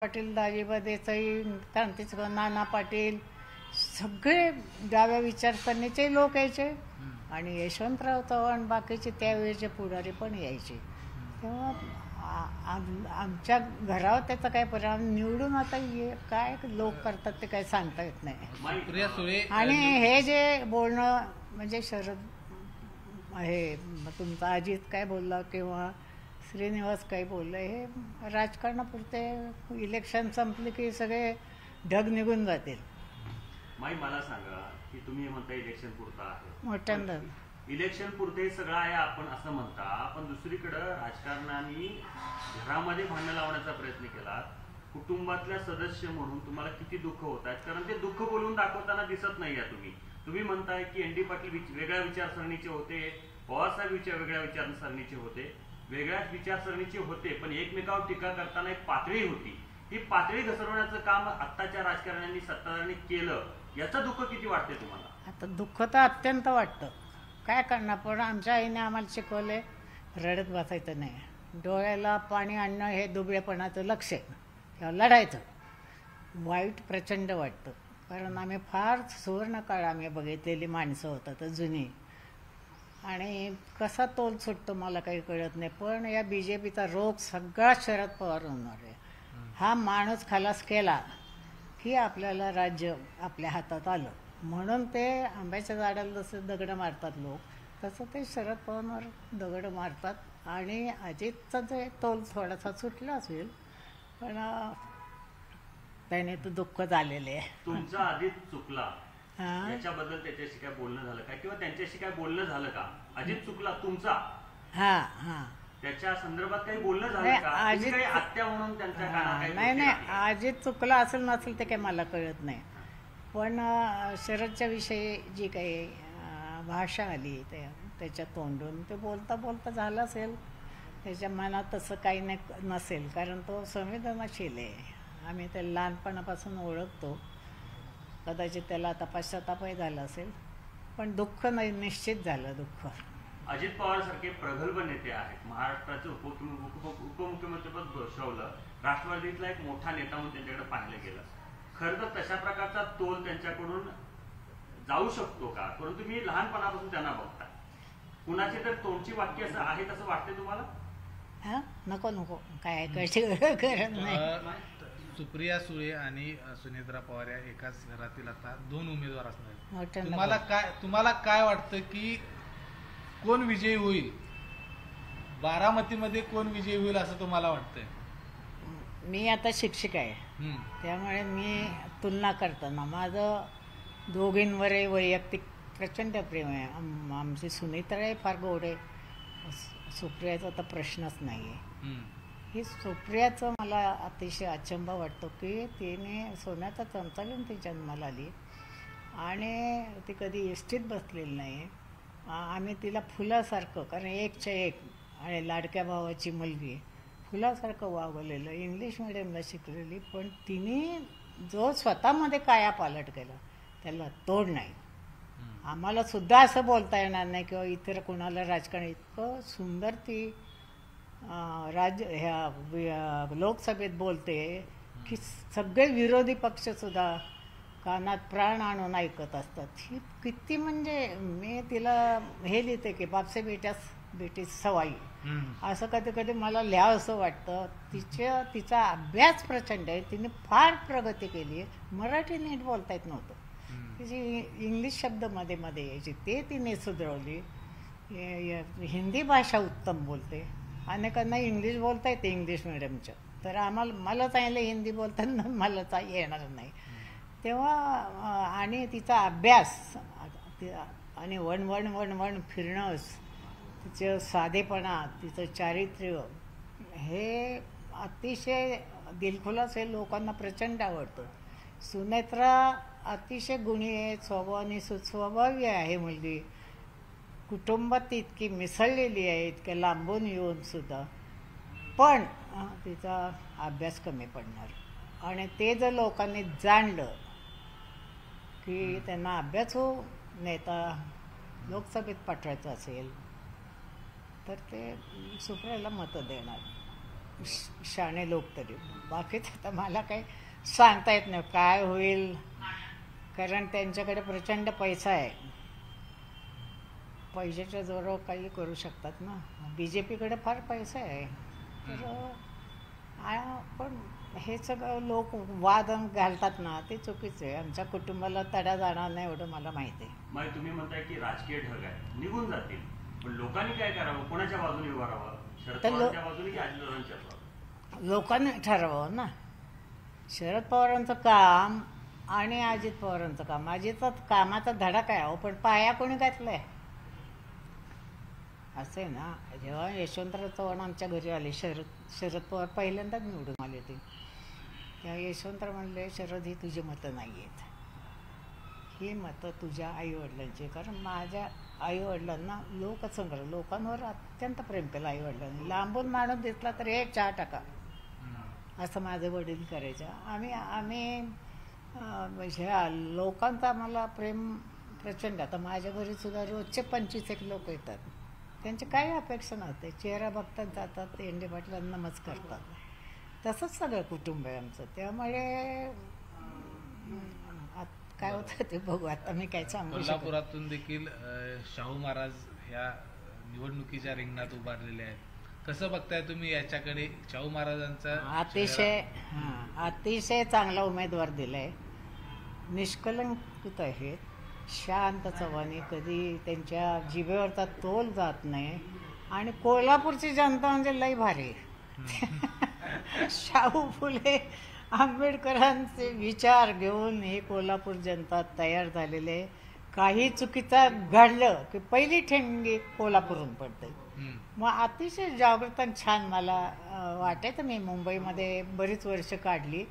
पाटील, दाजीबा देसाई, क्रांतीच नाना पाटील सगळे डाव्या विचारसरणीचे लोक यायचे आणि यशवंतराव चव्हाण बाकीचे त्यावेळेचे पुढारी पण यायचे. तेव्हा आमच्या घरावर त्याचा काय परिणाम निवडून आता काय लोक करतात ते काय सांगता येत नाही. आणि हे जे बोलणं म्हणजे शरद हे तुमचा अजित काय बोलला किंवा श्रीनिवास काय बोललं हे राजकारणापुरते इलेक्शन संपले की सगळे ढग निघून जातील. मला सांगा की तुम्ही म्हणता इलेक्शन पुरता आहे, मोठ्यांदा इलेक्शन पुरते सगळं आहे आपण असं म्हणता, पण दुसरीकडे राजकारणाने घरामध्ये भांडण लावण्याचा प्रयत्न केला. कुटुंबातल्या सदस्य म्हणून तुम्हाला किती दुःख होत आहे, कारण ते दुःख बोलून दाखवताना दिसत नाही आहे. तुम्ही म्हणताय की एन डी पाटील वेगळ्या विचारसरणीचे होते, पवारसाहेब वेगळ्या विचारसरणीचे होते, वेगळ्याच विचारसरणीचे होते, पण एकमेकावर टीका करताना एक पातळी होती. ही पातळी घसरवण्याचं काम आत्ताच्या राजकारण्यांनी सत्ताधाऱ्यांनी केलं, याचं दुःख किती वाटते तुम्हाला? आता दुःख तर अत्यंत वाटतं. काय करणार, पण आमच्या आईने आम्हाला शिकवले रडत बसायचं नाही, डोळ्याला पाणी आणणं हे दुबळेपणाचं लक्ष आहे, तेव्हा लढायचं. वाईट प्रचंड वाटतं, कारण आम्ही फार सुवर्ण काळ आम्ही बघितलेली माणसं होतात जुनी, आणि कसा तोल सुटतो मला काही कळत नाही. पण या BJPचा रोग सगळा शरद पवार होणार आहे. हा माणूस खलास केला की आपल्याला राज्य आपल्या हातात आलं. म्हणून ते आंब्याच्या झाडाला जसं दगडं मारतात लोक, तसं ते शरद पवारवर दगडं मारतात. आणि अजितचा जे तोल थोडासा सुटला असेल, पण त्याने तर दुःख झालेले आहे. तुमचा अजित चुकला याच्याबद्दल त्याच्याशी काय बोलणं झालं का, किंवा त्यांच्याशी काय बोलणं झालं का? अजित चुकला तुमचा, त्याच्या संदर्भात काही बोलणं झालं का? काही आत्या म्हणून त्यांच्या नाही, अजित चुकला असेल नसेल ते काही मला कळत नाही. पण शरदच्या विषयी जी काही भाषा आली त्याच्या तोंडून ते बोलता बोलता झालं असेल. त्याच्या मनात तसं काही नाही नसेल, कारण तो संवेदनाशील आहे. आम्ही त्याला लहानपणापासून ओळखतो. कदाचित त्याला आता पश्चातापही झाला असेल, पण दुःख नाही, निश्चित झालं दुःख. अजित पवार सारखे प्रगल्भ नेते आहेत, महाराष्ट्राचं उपमुख्यमंत्रीपद भूषवलं, राष्ट्रवादीतला एक मोठा नेता म्हणून त्यांच्याकडे पाहिलं गेलं. खरं तर तशा प्रकारचा तोल त्यांच्याकडून जाऊ शकतो का? परंतु मी लहानपणापासून त्यांना बघता, कुणाची तर तोंडची वाक्य असं आहेत असं वाटते तुम्हाला? नको काय गरज नाही. सुप्रिया सुळे आणि सुनेत्रा पवार या एकाच घरातील आता दोन उमेदवार असणार. तुम्हाला काय वाटतं की कोण विजयी होईल? बारामतीमध्ये कोण विजयी होईल असं तुम्हाला वाटतंय? मी आता शिक्षक आहे, त्यामुळे मी तुलना करताना माझं दोघींवरही वैयक्तिक प्रचंड प्रेम आहे. आमची सुनेत्राही फार गोड आहे, सुप्रियाचा तर प्रश्नच नाही आहे. ही सुप्रियाचं मला अतिशय अचंबा वाटतो की तिने सोन्याचा चमचा घेऊन ती जन्माला आली आणि ती कधी एसटीत बसलेली नाही. आम्ही तिला फुलासारखं, कारण एकच्या एक आणि लाडक्या भावाची मुलगी, फुलासारखं वागवलेलं, इंग्लिश मिडियमला शिकलेली, पण तिने जो स्वतःमध्ये कायापालट केला त्याला तोड नाही. आम्हाला सुद्धा असं बोलता येणार नाही किंवा इतर कोणाला राजकारण इतकं सुंदर ती ह्या लोकसभेत बोलते की सगळे विरोधी पक्षसुद्धा कानात प्राण आणून ऐकत असतात. ही किती, म्हणजे मी तिला हे लिहिते की बापसे बेटी सवाई, असं कधी कधी मला लिहावंसं वाटतं. तिचा अभ्यास प्रचंड आहे, तिने फार प्रगती केली आहे. मराठी नीट बोलता येत नव्हतं, तिची इंग्लिश शब्द मध्ये मध्ये यायची, ते तिने सुधारवली. हिंदी भाषा उत्तम बोलते, अनेकांना इंग्लिश बोलता येते इंग्लिश मिडियमच्या, तर मला चांगलं हिंदी बोलताना मला येणार नाही. तेव्हा आणि तिचा अभ्यास आणि वन फिरणं, तिचं साधेपणा, तिचं चारित्र्य हे अतिशय दिलखुलास आहे, लोकांना प्रचंड आवडतं. सुनेत्रा अतिशय गुणी आहे, स्वभावाने सुस्वभावी आहे मुलगी, कुटुंबात इतकी मिसळलेली आहे, इतक्या लांबून येऊन सुद्धा, पण तिचा अभ्यास कमी पडणार. आणि ते जर लोकांनी जाणलं की त्यांना अभ्यासू नेता लोकसभेत पाठवायचा असेल तर ते सुप्रियाला मतं देणार. शाणे लोक तरी. बाकीच आता मला काही सांगता येत नाही काय होईल, कारण त्यांच्याकडे प्रचंड पैसा आहे. पैशाच्या जोरावर काही करू शकतात ना. BJPकडे फार पैसा आहे. तर पण हे सगळं लोक वाद घालतात ना, ते चुकीचं आहे. आमच्या कुटुंबाला तडा जाणार नाही एवढं मला माहिती आहे. मग तुम्ही म्हणताय की राजकीय ढग आहे, निघून जातील, पण लोकांनी काय करावं, कोणाच्या बाजूने उभं राहावं, शरद तर पवारांच्या बाजूने की अजितदादांच्या बाजूने? लोकांनी ठरवावं ना. शरद पवारांचं काम आणि अजित पवारांचं काम. अजितचा कामाचा धडा काय हो, पण पाया कोणी घातलाय असं आहे ना. जेव्हा यशवंतराव चव्हाण आमच्या घरी आले, शरद पवार पहिल्यांदाच निवडून आले ते, तेव्हा यशवंतराव म्हणले, शरद ही तुझी मतं नाही आहेत, ही मतं तुझ्या आईवडिलांची. कारण माझ्या आईवडिलांना लोकांवर अत्यंत प्रेम केलं आईवडिलांनी. लांबून माणूस दिसला तर एक चहा टाका असं माझे वडील करायचे. आम्ही लोकांचं आम्हाला प्रेम प्रचंड. आता माझ्या घरी सुद्धा रोजचे 25 लोक येतात. त्यांची काही अपेक्षा नसते, चेहरा बघतात, जातात, एंडे पाटलांना नमस्कार करतात. तसंच सगळं कुटुंब आहे आमचं. त्यामुळे काय होतं ते बघू. आता मी काय सांगू शकत. कोल्हापुरातून देखील शाहू महाराज ह्या निवडणुकीच्या रिंगणात उभारलेले आहेत. कसं बघताय तुम्ही याच्याकडे? शाहू महाराजांचा अतिशय चांगला उमेदवार दिलाय. निष्कलंकित आहेत, शांत चव्हाणी, कधी त्यांच्या जिभेवरचा तोल जात नाही. आणि कोल्हापूरची जनता म्हणजे लई भारी. शाहू फुले आंबेडकरांचे विचार घेऊन ही कोल्हापूर जनता तयार झालेले. काही चुकीचा घडलं की पहिली ठेंगी कोल्हापूरहून पडते. मग अतिशय जागृत आणि छान मला वाटायचं. मी मुंबईमध्ये बरीच वर्ष काढली.